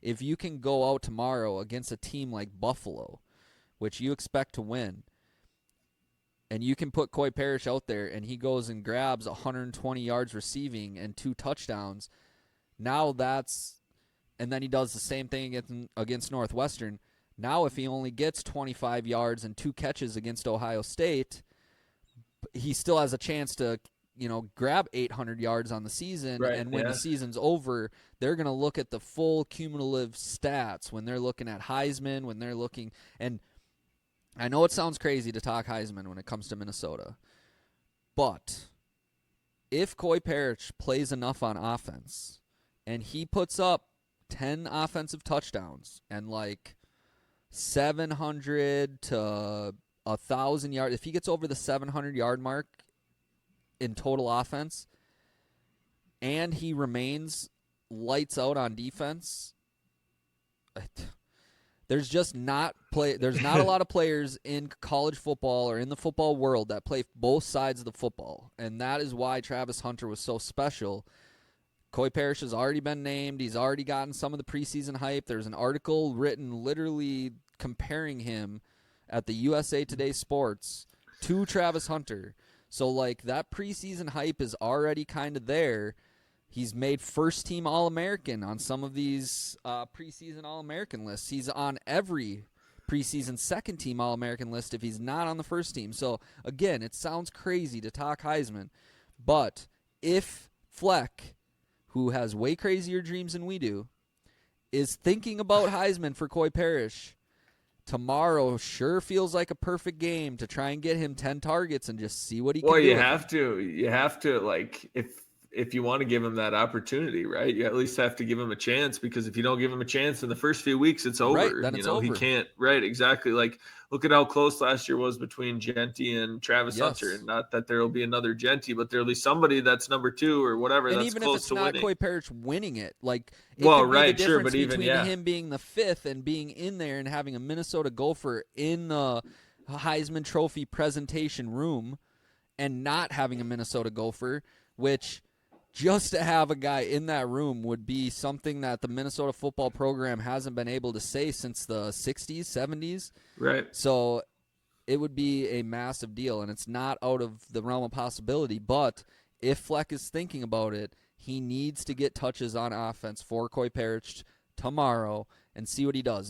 if you can go out tomorrow against a team like Buffalo, which you expect to win, and you can put Coy Perich out there and he goes and grabs 120 yards receiving and 2 touchdowns, now that's, and then he does the same thing against Northwestern. Now if he only gets 25 yards and 2 catches against Ohio State, he still has a chance to, grab 800 yards on the season. Right, And when the season's over, they're going to look at the full cumulative stats when they're looking at Heisman, when they're looking. And I know it sounds crazy to talk Heisman when it comes to Minnesota, but if Coy Perich plays enough on offense and he puts up 10 offensive touchdowns and 700 to 1,000 yards, if he gets over the 700-yard mark in total offense, and he remains lights out on defense, there's not a lot of players in college football or in the football world that play both sides of the football, and that is why Travis Hunter was so special. Coy Perich has already been named. He's already gotten some of the preseason hype. There's an article written literally comparing him at the USA Today Sports to Travis Hunter. So, that preseason hype is already kind of there. He's made first-team All-American on some of these preseason All-American lists. He's on every preseason second-team All-American list if he's not on the first team. So, again, it sounds crazy to talk Heisman, but if Fleck, who has way crazier dreams than we do, is thinking about Heisman for Coy Perich, tomorrow sure feels like a perfect game to try and get him 10 targets and just see what he can do. Well, you have to, if you want to give him that opportunity, right? You at least have to give him a chance, because if you don't give him a chance in the first few weeks, it's over. Right, then it's over. He can't, right, exactly. Look at how close last year was between Genty and Travis Hunter. And not that there will be another Genty, but there'll be somebody that's number 2 or whatever and that's even close if it's to not winning. Coy Perich winning it, it well, could be right, the difference but even between him being the 5th and being in there and having a Minnesota Gopher in the Heisman Trophy presentation room and not having a Minnesota Gopher, which just to have a guy in that room would be something that the Minnesota football program hasn't been able to say since the 60s, 70s. Right. So it would be a massive deal, and it's not out of the realm of possibility. But if Fleck is thinking about it, he needs to get touches on offense for Coy Perich tomorrow and see what he does.